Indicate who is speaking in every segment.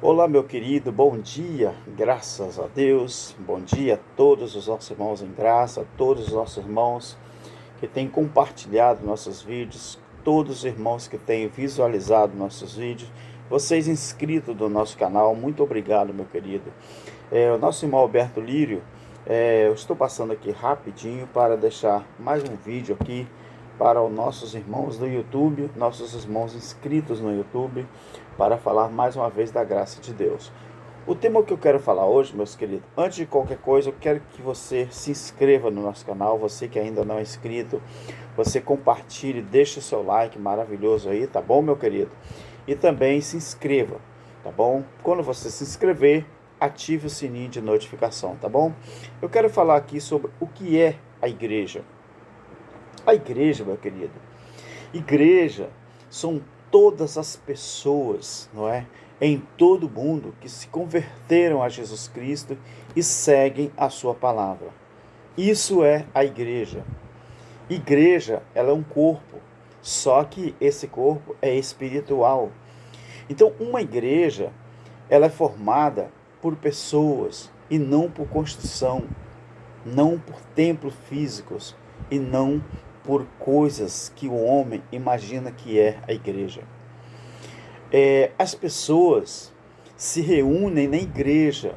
Speaker 1: Olá, meu querido, bom dia, graças a Deus, bom dia a todos os nossos irmãos em graça, a todos os nossos irmãos que têm compartilhado nossos vídeos, todos os irmãos que têm visualizado nossos vídeos, vocês inscritos do nosso canal, muito obrigado, meu querido. O nosso irmão Alberto Lírio, eu estou passando aqui rapidinho para deixar mais um vídeo aqui para os nossos irmãos do YouTube, nossos irmãos inscritos no YouTube, para falar mais uma vez da graça de Deus. O tema que eu quero falar hoje, meus queridos, antes de qualquer coisa, eu quero que você se inscreva no nosso canal, você que ainda não é inscrito, você compartilhe, deixe o seu like maravilhoso aí, tá bom, meu querido? E também se inscreva, tá bom? Quando você se inscrever, ative o sininho de notificação, tá bom? Eu quero falar aqui sobre o que é a igreja. A igreja, meu querido, igreja são todas as pessoas, não é? Em todo o mundo que se converteram a Jesus Cristo e seguem a sua palavra. Isso é a igreja. Igreja, ela é um corpo, só que esse corpo é espiritual. Então, uma igreja, ela é formada por pessoas e não por construção, não por templos físicos e não por coisas que o homem imagina que é a igreja. As pessoas se reúnem na igreja,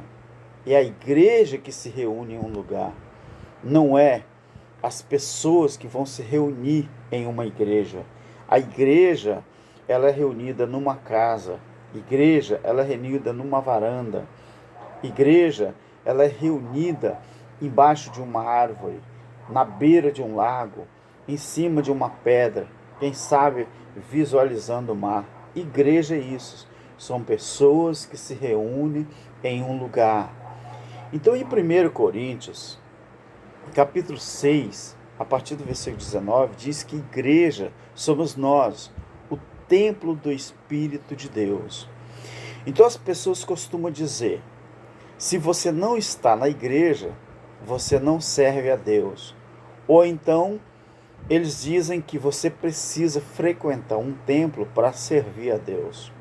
Speaker 1: é a igreja que se reúne em um lugar, não é as pessoas que vão se reunir em uma igreja. A igreja, ela é reunida numa casa, igreja, ela é reunida numa varanda, igreja, ela é reunida embaixo de uma árvore, na beira de um lago, em cima de uma pedra, quem sabe visualizando o mar. Igreja é isso, são pessoas que se reúnem em um lugar. Então, em 1 Coríntios, capítulo 6, a partir do versículo 19, diz que igreja somos nós, o templo do Espírito de Deus. Então, as pessoas costumam dizer: se você não está na igreja, você não serve a Deus. Ou então, eles dizem que você precisa frequentar um templo para servir a Deus.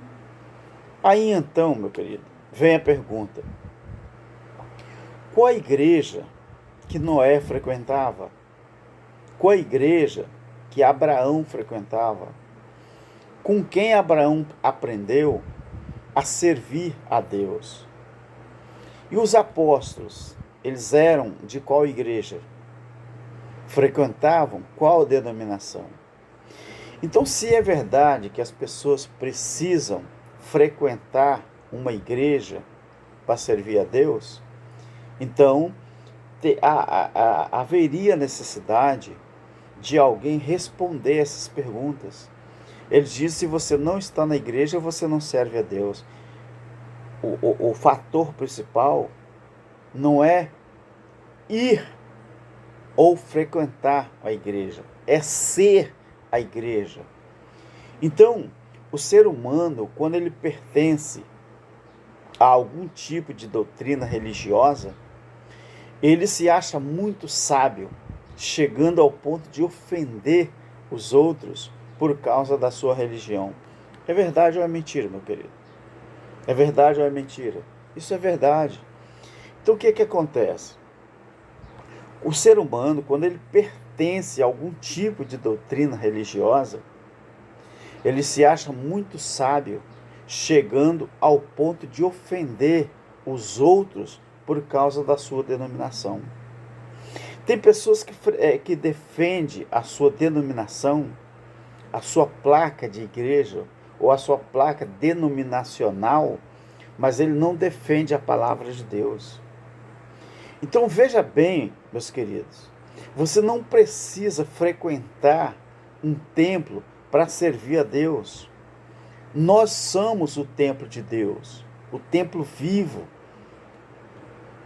Speaker 1: Aí então, meu querido, vem a pergunta: qual a igreja que Noé frequentava? Qual a igreja que Abraão frequentava? Com quem Abraão aprendeu a servir a Deus? E os apóstolos, eles eram de qual igreja? Frequentavam qual denominação? Então, se é verdade que as pessoas precisam frequentar uma igreja para servir a Deus, então haveria necessidade de alguém responder essas perguntas. Ele diz: se você não está na igreja, você não serve a Deus. O fator principal não é ir ou frequentar a igreja, é ser a igreja. Então, o ser humano, quando ele pertence a algum tipo de doutrina religiosa, ele se acha muito sábio, chegando ao ponto de ofender os outros por causa da sua religião. É verdade ou é mentira, meu querido? É verdade ou é mentira? Isso é verdade. Então, o que acontece? O ser humano, quando ele pertence a algum tipo de doutrina religiosa, ele se acha muito sábio, chegando ao ponto de ofender os outros por causa da sua denominação. Tem pessoas que defendem a sua denominação, a sua placa de igreja, ou a sua placa denominacional, mas ele não defende a palavra de Deus. Então veja bem, meus queridos, você não precisa frequentar um templo para servir a Deus. Nós somos o templo de Deus, o templo vivo.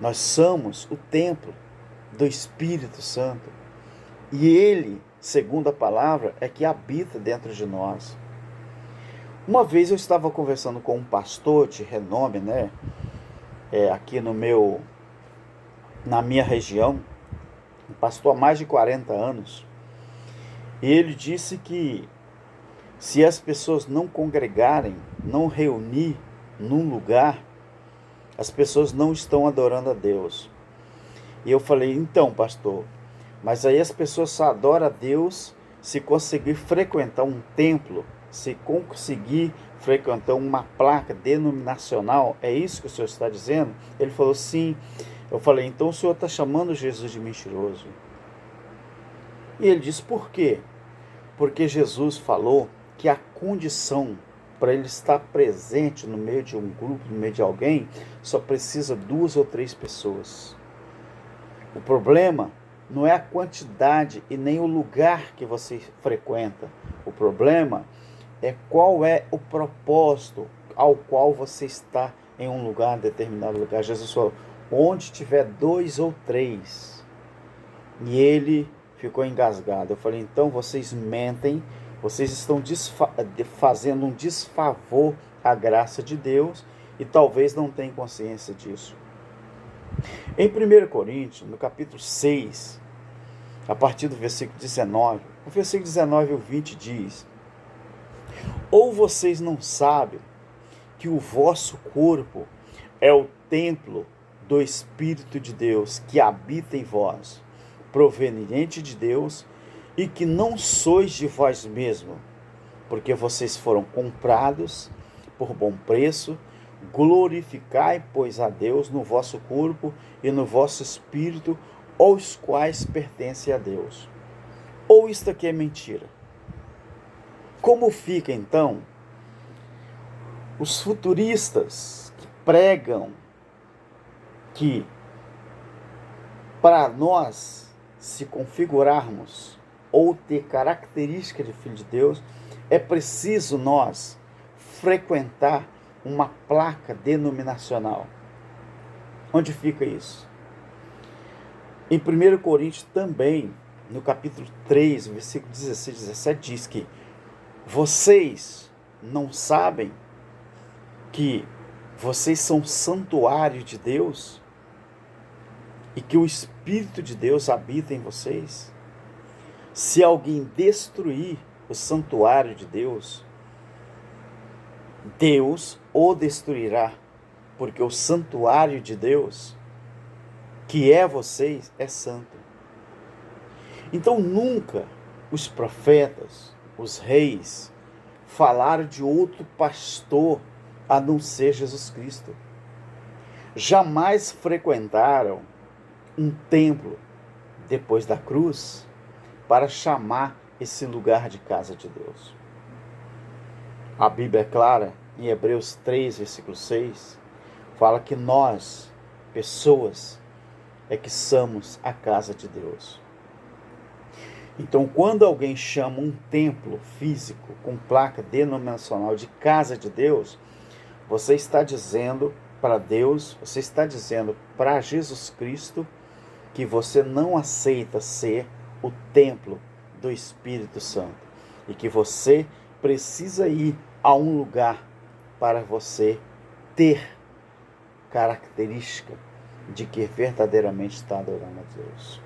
Speaker 1: Nós somos o templo do Espírito Santo. E Ele, segundo a palavra, é que habita dentro de nós. Uma vez eu estava conversando com um pastor de renome, aqui na minha região, um pastor há mais de 40 anos, e ele disse que se as pessoas não congregarem, não reunir num lugar, as pessoas não estão adorando a Deus. E eu falei, então, pastor, mas aí as pessoas só adoram a Deus se conseguir frequentar um templo, se conseguir frequentar uma placa denominacional. É isso que o senhor está dizendo? Ele falou, sim. Eu falei, então o senhor está chamando Jesus de mentiroso. E ele disse, por quê? Porque Jesus falou que a condição para ele estar presente no meio de um grupo, no meio de alguém, só precisa 2 ou 3 pessoas. O problema não é a quantidade e nem o lugar que você frequenta. O problema é qual é o propósito ao qual você está em um lugar, determinado lugar. Jesus falou, onde tiver 2 ou 3. E ele ficou engasgado. Eu falei, então vocês mentem, vocês estão fazendo um desfavor à graça de Deus e talvez não tenham consciência disso. Em 1 Coríntios, no capítulo 6, a partir do versículo 19, o versículo 19 e o 20 diz, ou vocês não sabem que o vosso corpo é o templo do Espírito de Deus que habita em vós, proveniente de Deus, e que não sois de vós mesmos, porque vocês foram comprados por bom preço. Glorificai, pois, a Deus no vosso corpo e no vosso espírito, os quais pertencem a Deus. Ou isto aqui é mentira? Como fica, então, os futuristas que pregam que para nós se configurarmos ou ter característica de filho de Deus, é preciso nós frequentar uma placa denominacional? Onde fica isso? Em 1 Coríntios também, no capítulo 3, versículo 16 e 17, diz que vocês não sabem que vocês são santuário de Deus e que o Espírito de Deus habita em vocês? Se alguém destruir o santuário de Deus, Deus o destruirá, porque o santuário de Deus, que é vocês, é santo. Então nunca os profetas, os reis, falaram de outro pastor a não ser Jesus Cristo. Jamais frequentaram um templo depois da cruz para chamar esse lugar de casa de Deus. A Bíblia é clara, em Hebreus 3, versículo 6, fala que nós, pessoas, é que somos a casa de Deus. Então, quando alguém chama um templo físico com placa denominacional de casa de Deus, você está dizendo para Deus, você está dizendo para Jesus Cristo que você não aceita ser o templo do Espírito Santo e que você precisa ir a um lugar para você ter característica de que verdadeiramente está adorando a Deus.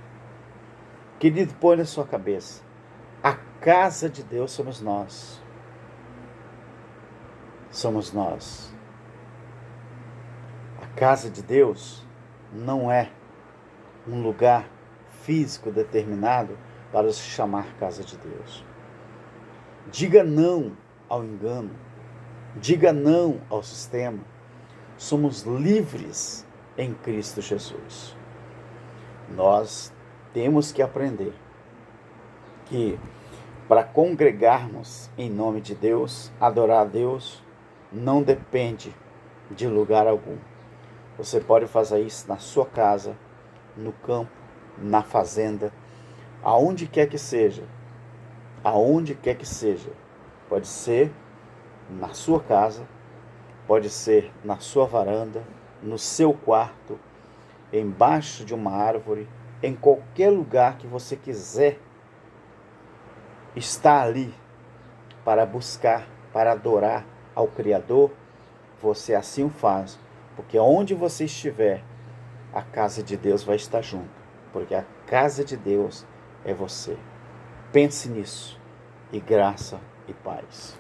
Speaker 1: Querido, põe na sua cabeça, a casa de Deus somos nós. Somos nós. A casa de Deus não é um lugar físico determinado para se chamar casa de Deus. Diga não ao engano. Diga não ao sistema. Somos livres em Cristo Jesus. Nós temos que aprender que para congregarmos em nome de Deus, adorar a Deus, não depende de lugar algum. Você pode fazer isso na sua casa, no campo, na fazenda, aonde quer que seja. Aonde quer que seja. Pode ser na sua casa, pode ser na sua varanda, no seu quarto, embaixo de uma árvore, em qualquer lugar que você quiser estar ali para buscar, para adorar ao Criador, você assim o faz, porque onde você estiver, a casa de Deus vai estar junto, porque a casa de Deus é você. Pense nisso, e graça e paz.